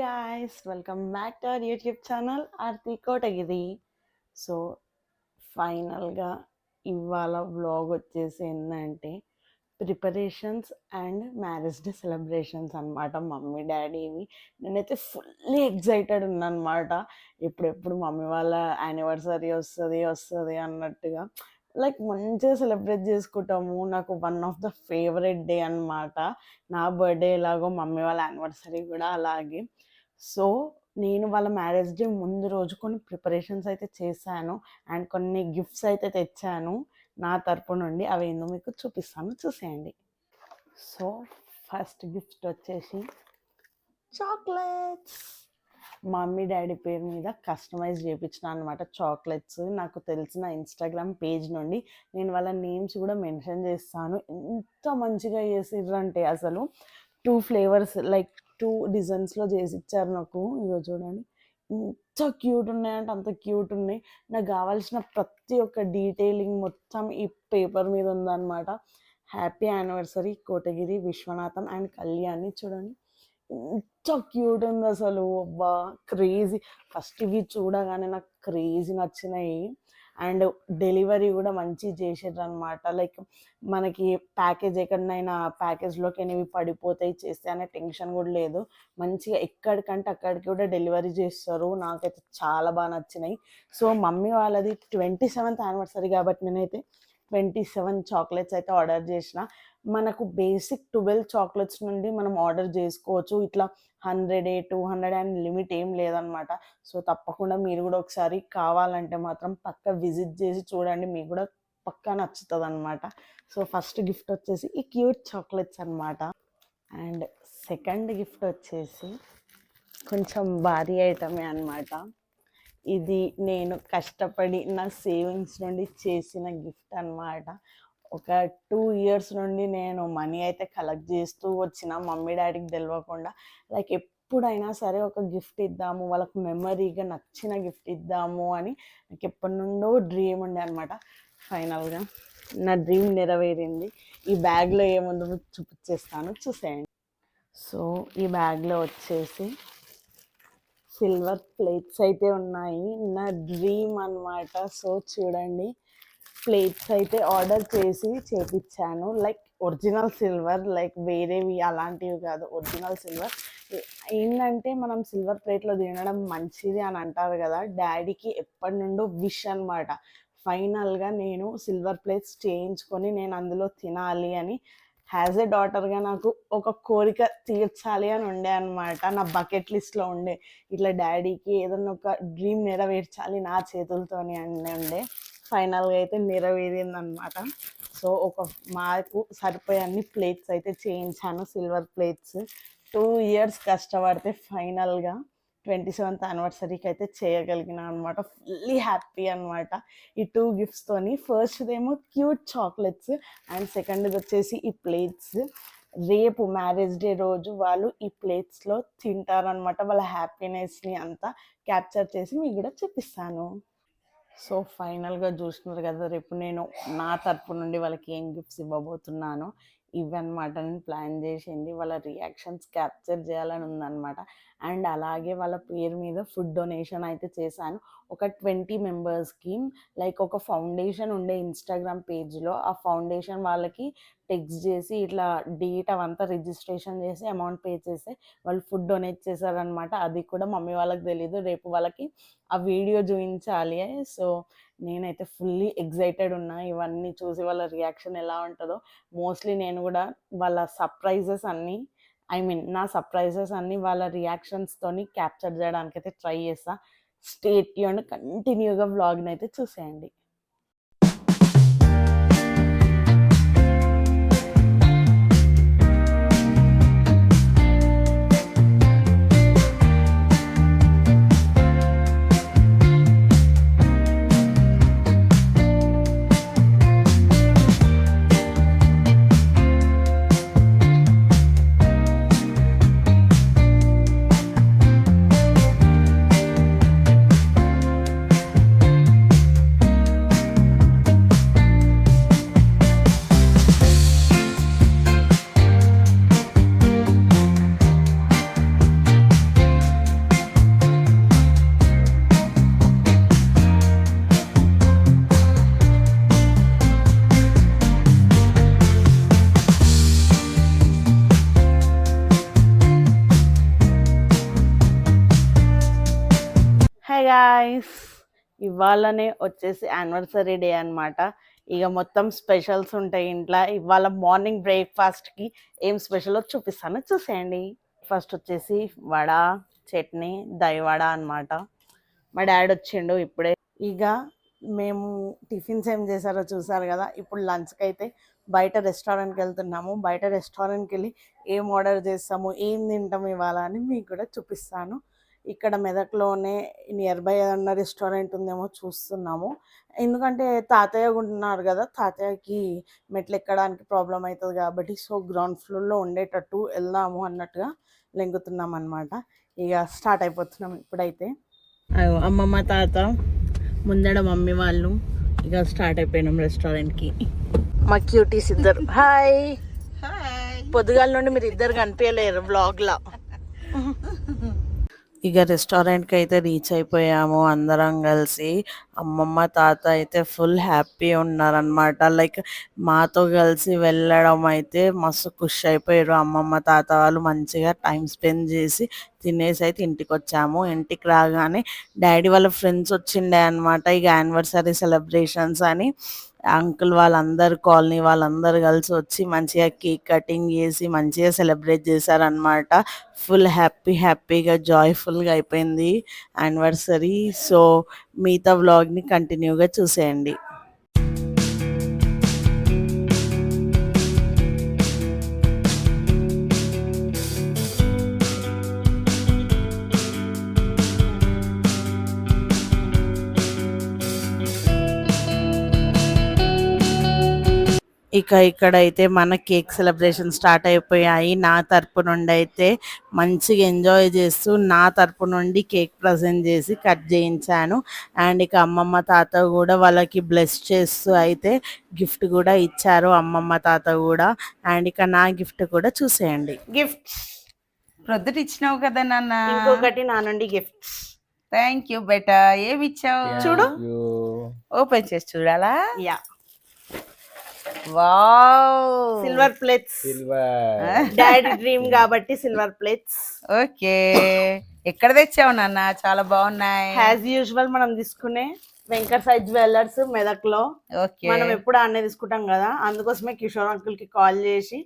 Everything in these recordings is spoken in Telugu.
guys, welcome back to our YouTube channel Aarti Kotagiri. So ఫైనల్గా ఇవాళ వ్లాగ్ వచ్చేసి ఏంటంటే preparations and marriage day celebrations అనమాట మమ్మీ డాడీవి. నేనైతే ఫుల్లీ ఎగ్జైటెడ్ ఉన్నానమాట. ఎప్పుడెప్పుడు మమ్మీ వాళ్ళ యానివర్సరీ వస్తుంది వస్తుంది అన్నట్టుగా. లైక్ మంచిగా సెలబ్రేట్ చేసుకుంటాము. నాకు one of the favourite day అనమాట. నా బర్త్డే ఎలాగో మమ్మీ వాళ్ళ యానివర్సరీ కూడా అలాగే. సో నేను వాళ్ళ మ్యారేజ్ డే ముందు రోజు కొన్ని ప్రిపరేషన్స్ అయితే చేశాను అండ్ కొన్ని గిఫ్ట్స్ అయితే తెచ్చాను నా తరపు నుండి. అవి ఏందో మీకు చూపిస్తాను, చూసేయండి. సో ఫస్ట్ గిఫ్ట్ వచ్చేసి చాక్లెట్స్. మమ్మీ డాడీ పేరు మీద కస్టమైజ్ చేయించిన అనమాట చాక్లెట్స్. నాకు తెలిసిన ఇన్స్టాగ్రామ్ పేజ్ నుండి నేను వాళ్ళ నేమ్స్ కూడా మెన్షన్ చేస్తాను. ఎంత మంచిగా చేసిర్రంటే అసలు 2 ఫ్లేవర్స్ లైక్ 2 డిజైన్స్లో చేసి ఇచ్చారు నాకు. ఇగో చూడండి ఎంత క్యూట్ ఉన్నాయంటే అంత క్యూట్ ఉన్నాయి. నాకు కావాల్సిన ప్రతి ఒక్క డీటెయిలింగ్ మొత్తం ఈ పేపర్ మీద ఉందన్నమాట. Happy anniversary Kotagiri Viswanatham and Kalyani. చూడండి ఎంత క్యూట్ ఉంది అసలు. అబ్బా క్రేజీ. ఫస్ట్ ఇవి చూడగానే నాకు క్రేజీ నచ్చినాయి. అండ్ డెలివరీ కూడా మంచి చేసారు అనమాట. లైక్ మనకి ప్యాకేజ్ ఎక్కడనైనా ప్యాకేజ్లోకి అనేవి పడిపోతాయి చేస్తే అనే టెన్షన్ కూడా లేదు. మంచిగా ఎక్కడికంటే అక్కడికి కూడా డెలివరీ చేస్తారు. నాకైతే చాలా బాగా నచ్చినాయి. సో మమ్మీ వాళ్ళది 27th యానివర్సరీ కాబట్టి నేనైతే 27 చాక్లెట్స్ అయితే ఆర్డర్ చేసిన. మనకు బేసిక్ 12 చాక్లెట్స్ నుండి మనం ఆర్డర్ చేసుకోవచ్చు. ఇట్లా 100 200 అని లిమిట్ ఏం లేదనమాట. సో తప్పకుండా మీరు కూడా ఒకసారి కావాలంటే మాత్రం పక్క విజిట్ చేసి చూడండి, మీకు కూడా పక్కా నచ్చుతుంది అనమాట. సో ఫస్ట్ గిఫ్ట్ వచ్చేసి ఈ క్యూట్ చాక్లెట్స్ అనమాట. అండ్ సెకండ్ గిఫ్ట్ వచ్చేసి కొంచెం భారీ ఐటమే అనమాట. ఇది నేను కష్టపడి నా సేవింగ్స్ నుండి చేసిన గిఫ్ట్ అనమాట. ఒక 2 ఇయర్స్ నుండి నేను మనీ అయితే కలెక్ట్ చేస్తూ వచ్చిన మమ్మీ డాడీకి తెలియకుండా. లైక్ ఎప్పుడైనా సరే ఒక గిఫ్ట్ ఇద్దాము, వాళ్ళకు మెమరీగా నచ్చిన గిఫ్ట్ ఇద్దాము అని నాకు ఎప్పటి నుండో డ్రీమ్ ఉండే అనమాట. ఫైనల్గా నా డ్రీమ్ నెరవేరింది. ఈ బ్యాగ్లో ఏముందో మీకు చూపించేస్తాను, చూసేయండి. సో ఈ బ్యాగ్లో వచ్చేసి సిల్వర్ ప్లేట్స్ అయితే ఉన్నాయి. నా డ్రీమ్ అనమాట. సో చూడండి, ప్లేట్స్ అయితే ఆర్డర్ చేసి చేపించాను. లైక్ ఒరిజినల్ సిల్వర్, లైక్ వేరేవి అలాంటివి కాదు, ఒరిజినల్ సిల్వర్. ఏంటంటే మనం సిల్వర్ ప్లేట్లో తినడం మంచిది అని అంటారు కదా. డాడీకి ఎప్పటి నుండో విష్ అనమాట. ఫైనల్గా నేను సిల్వర్ ప్లేట్స్ చేయించుకొని నేను అందులో తినాలి అని యాజ్ ఏ డాటర్గా నాకు ఒక కోరిక తీర్చాలి అని ఉండే అనమాట. నా బకెట్ లిస్ట్లో ఉండే ఇట్లా డాడీకి ఏదన్నా ఒక డ్రీమ్ నెరవేర్చాలి నా చేతులతోని అని ఉండే. ఫైనల్గా అయితే నెరవేరింది అనమాట. సో మాకు సరిపోయే అన్ని ప్లేట్స్ అయితే చేయించాను, సిల్వర్ ప్లేట్స్. 2 ఇయర్స్ కష్టపడితే ఫైనల్గా 27th యానివర్సరీకి అయితే చేయగలిగిన అనమాట. ఫుల్లీ హ్యాపీ అనమాట ఈ 2 గిఫ్ట్స్తోని. ఫస్ట్దేమో క్యూట్ చాక్లెట్స్ అండ్ సెకండ్ది వచ్చేసి ఈ ప్లేట్స్. రేపు మ్యారేజ్ డే రోజు వాళ్ళు ఈ ప్లేట్స్లో తింటారనమాట. వాళ్ళ హ్యాపీనెస్ని అంతా క్యాప్చర్ చేసి మీకు కూడా చూపిస్తాను. సో ఫైనల్గా చూస్తున్నారు కదా, రేపు నేను నా తరపు నుండి వాళ్ళకి ఏం గిఫ్ట్స్ ఇవ్వబోతున్నానో ఇవన్నమాట. నేను ప్లాన్ చేసింది వాళ్ళ రియాక్షన్స్ క్యాప్చర్ చేయాలని ఉందన్నమాట. అండ్ అలాగే వాళ్ళ పేరు మీద ఫుడ్ డొనేషన్ అయితే చేశాను ఒక 20 మెంబర్స్కి. లైక్ ఒక ఫౌండేషన్ ఉండే ఇన్స్టాగ్రామ్ పేజ్లో, ఆ ఫౌండేషన్ వాళ్ళకి టెక్స్ట్ చేసి ఇట్లా డేట్ అవంతా రిజిస్ట్రేషన్ చేసి అమౌంట్ పే చేసి వాళ్ళు ఫుడ్ డొనేట్ చేశారనమాట. అది కూడా మమ్మీ వాళ్ళకి తెలీదు. రేపు వాళ్ళకి ఆ వీడియో చూపించాలి. సో నేనైతే ఫుల్లీ ఎగ్జైటెడ్ ఉన్నా ఇవన్నీ చూసి వాళ్ళ రియాక్షన్ ఎలా ఉంటుందో. మోస్ట్లీ నేను కూడా వాళ్ళ సర్ప్రైజెస్ అన్నీ నా సర్ప్రైజెస్ అన్నీ వాళ్ళ రియాక్షన్స్తోని క్యాప్చర్ చేయడానికి అయితే ట్రై చేస్తా. స్టే ట్యూన్డ్, కంటిన్యూగా వ్లాగ్ని అయితే చూసేయండి. గాయ్స్, ఇవాళనే వచ్చేసి యానివర్సరీ డే అనమాట. ఇక మొత్తం స్పెషల్స్ ఉంటాయి ఇంట్లో. ఇవాళ మార్నింగ్ బ్రేక్ఫాస్ట్కి ఏం స్పెషలో చూపిస్తానో చూసేయండి. ఫస్ట్ వచ్చేసి వడ, చట్నీ, దହି వడ అనమాట. మా డాడీ వచ్చిండు ఇప్పుడే. ఇక మేము టిఫిన్స్ ఏం చేశారో చూసారు కదా. ఇప్పుడు లంచ్కి అయితే బయట రెస్టారెంట్కి వెళ్తున్నాము. బయట రెస్టారెంట్కి వెళ్ళి ఏం ఆర్డర్ చేస్తాము, ఏం తింటాము ఇవాళ అని మీకు కూడా చూపిస్తాను. ఇక్కడ మెదక్లోనే నియర్ బై ఏదన్నా రెస్టారెంట్ ఉందేమో చూస్తున్నాము. ఎందుకంటే తాతయ్య ఉంటున్నారు కదా, తాతయ్యకి మెట్లు ఎక్కడానికి ప్రాబ్లం అవుతుంది కాబట్టి సో గ్రౌండ్ ఫ్లోర్లో ఉండేటట్టు వెళ్దాము అన్నట్టుగా లెంగుతున్నాం అనమాట. ఇక స్టార్ట్ అయిపోతున్నాం ఇప్పుడైతే. అమ్మమ్మ తాత ముందడ మమ్మీ వాళ్ళు ఇక స్టార్ట్ అయిపోయినాం రెస్టారెంట్కి. మా క్యూటీస్ ఇద్దరు హాయ్. పొద్దుగాల నుండి మీరు ఇద్దరు కనిపించలేరు బ్లాగ్లో. ఇక రెస్టారెంట్కి అయితే రీచ్ అయిపోయాము అందరం కలిసి. అమ్మమ్మ తాత అయితే ఫుల్ హ్యాపీ ఉన్నారనమాట. లైక్ మాతో కలిసి వెళ్ళడం అయితే మస్తు ఖుషి అయిపోయారు అమ్మమ్మ తాత వాళ్ళు. మంచిగా టైం స్పెండ్ చేసి తినేసి అయితే ఇంటికి వచ్చాము. ఇంటికి రాగానే డాడీ వాళ్ళ ఫ్రెండ్స్ వచ్చిండే అనమాట. ఇక యానివర్సరీ సెలబ్రేషన్స్ అని అంకుల్ వాళ్ళందరూ కాలనీ వాళ్ళందరూ కలిసి వచ్చి మంచిగా కేక్ కటింగ్ చేసి మంచిగా సెలబ్రేట్ చేశారనమాట. ఫుల్ హ్యాపీగా జాయ్ఫుల్గా అయిపోయింది యానివర్సరీ. సో మిగతా వ్లాగ్ని కంటిన్యూగా చూసేయండి. ఇక ఇక్కడైతే మన కేక్ సెలబ్రేషన్ స్టార్ట్ అయిపోయాయి. నా తరపు నుండి అయితే మంచిగా ఎంజాయ్ చేస్తూ నా తరపు నుండి కేక్ ప్రజెంట్ చేసి కట్ చేయించాను. అండ్ ఇక అమ్మమ్మ తాత కూడా వాళ్ళకి బ్లెస్ చేస్తూ అయితే గిఫ్ట్ కూడా ఇచ్చారు అమ్మమ్మ తాత కూడా. అండ్ ఇక నా గిఫ్ట్ కూడా చూసేయండి. గిఫ్ట్స్ ప్రొద్దుట ఇచ్చినావు కదా నాన్న. ఇంకొకటి నా నుండి గిఫ్ట్స్. థ్యాంక్ యూ బేటా. ఏమి ఇచ్చావు చూడు, ఓపెన్ చేసి చూడాలా? Yeah, wow, silver plates. Daddy dream కాబట్టి సిల్వర్ ప్లేట్స్. ఓకే, ఎక్కడ తెచ్చావు నాన్న? చాలా బాగున్నాయి. యాజ్ యూజువల్ మనం తీసుకునే వెంకట సాయి జ్యువెలర్స్ మెదక్ లో. మనం ఎప్పుడు అన్నీ తీసుకుంటాం కదా, అందుకోసమే కిషోర్ అంకుల్ కి కాల్ చేసి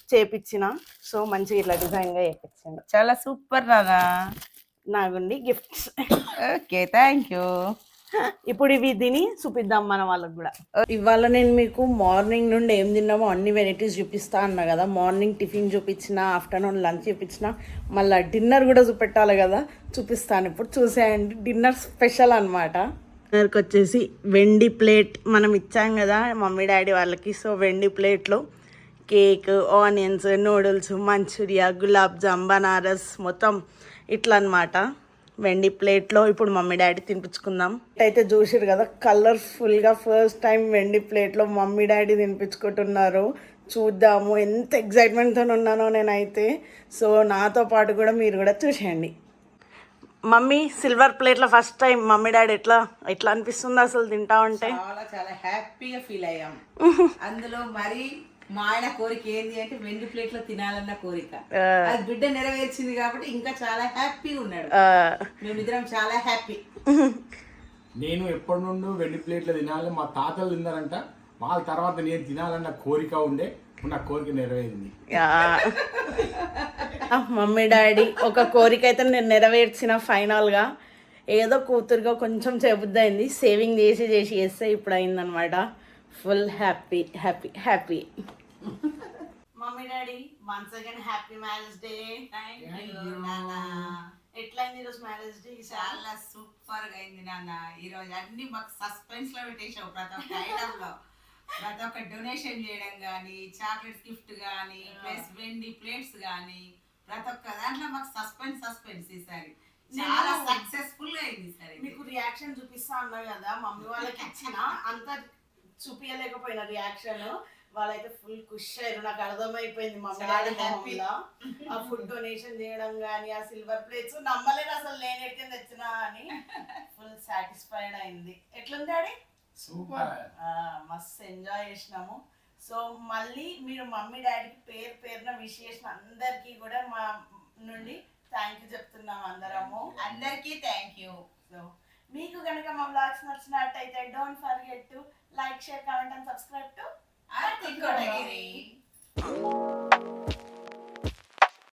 చేపించిన. సో మంచిగా ఇట్లా డిజైన్ గా చేపించాను. చాలా సూపర్ నాన్న. నాగుండి గిఫ్ట్స్. Okay, thank you. ఇప్పుడు ఇవి తిని చూపిద్దాం మన వాళ్ళకి కూడా. ఇవాళ నేను మీకు మార్నింగ్ నుండి ఏం తిన్నామో అన్ని వెరైటీస్ చూపిస్తా అన్నా కదా. మార్నింగ్ టిఫిన్ చూపించిన, ఆఫ్టర్నూన్ లంచ్ చూపించిన, మళ్ళీ డిన్నర్ కూడా చూపెట్టాలి కదా, చూపిస్తాను. ఇప్పుడు చూసేయండి, డిన్నర్ స్పెషల్ అనమాట. డిన్నర్కి వచ్చేసి వెండి ప్లేట్ మనం ఇచ్చాం కదా మమ్మీ డాడీ వాళ్ళకి. సో వెండి ప్లేట్లో cake, onions, noodles, manchuria, gulab jam, Banaras మొత్తం ఇట్లా అనమాట వెండి ప్లేట్లో. ఇప్పుడు మమ్మీ డాడీ తినిపించుకుందాం. అయితే చూసిరు కదా కలర్ఫుల్గా ఫస్ట్ టైం వెండి ప్లేట్లో మమ్మీ డాడీ తినిపించుకుంటున్నారు. చూద్దాము ఎంత ఎగ్జైట్మెంట్తో ఉన్నానో నేనైతే. సో నాతో పాటు కూడా మీరు కూడా చూసేయండి. మమ్మీ సిల్వర్ ప్లేట్లో ఫస్ట్ టైం మమ్మీ డాడీ ఎట్లా ఎట్లా అనిపిస్తుంది అసలు తింటా ఉంటే? చాలా చాలా హ్యాపీగా ఫీల్ అయ్యాం. అందులో మరి మా ఆయన కోరిక ఏంది అంటే వెండి ప్లేట్ లో తినాలన్న కోరిక. అది బిడ్డ నెరవేర్చింది కాబట్టి ఇంకా చాలా హ్యాపీగా ఉన్నాడు. మేమిద్దరం చాలా హ్యాపీ. నేను ఎప్పటి నుండి వెండి ప్లేట్లు తినాలని మా తాతలు తిన్నారంట. వాళ్ళ తర్వాత నేను తినాలన్న కోరిక ఉండే, నా కోరిక నెరవేరింది. మమ్మీ డాడీ ఒక కోరిక అయితే నేను నెరవేర్చిన ఫైనల్గా. ఏదో కూతురుగా కొంచెం చెబుద్ది అయింది, సేవింగ్ చేసి చేస్తే ఇప్పుడు అయిందనమాట. Full happy. Mummy daddy once again happy marriage day. ఎట్లయింది ఈరోజు మ్యారేజ్ డే? చాలా సూపర్ గా అయింది నాన్న. ఈ రోజు అన్ని మాకు సస్పెన్స్ లో పెట్టేసావు. ప్రతి ఒక్క ఐటమ్ లో, ప్రతి ఒక్క డొనేషన్ చేయడం గానీ, చాక్లెట్స్ గిఫ్ట్ గానీ, ప్లస్ వెండి ప్లేట్స్ గానీ, ప్రతి ఒక్క దాంట్లో మాకు సస్పెన్స్ ఈసారి చాలా సక్సెస్ఫుల్ గా అయింది. సరే, మీకు రియాక్షన్ చూపిస్తా అన్నా కదా, మమ్మీ వాళ్ళకి ఇచ్చిన అంత చూపించలేకపోయిన రియాక్షన్. వాళ్ళైతే ఫుల్ ఖుష్ అయ్యారు. నాకు అర్థమైపోయింది మమ్మీ డాడీ హ్యాపీలా. ఆ ఫుడ్ డొనేషన్ చేయడం కానీ, ఆ సిల్వర్ ప్లేట్స్ నమ్మలేదు అసలు నేను ఎట్లా తెచ్చినా అని. ఫుల్ సాటిస్ఫైడ్ అయింది. ఎట్లుంది డాడీ? సూపర్, మస్తు ఎంజాయ్ చేసినాము. సో మళ్ళీ మీరు మమ్మీ డాడీకి పేరున విష్ చేసిన అందరికీ కూడా మా నుండి థ్యాంక్ యూ చెప్తున్నాము అందరము. అందరికీ థ్యాంక్ యూ. సో మీకు కనుక మా బ్లాగ్స్ నచ్చినట్టయితే don't forget to like share comment and subscribe to Aarti Kotagiri.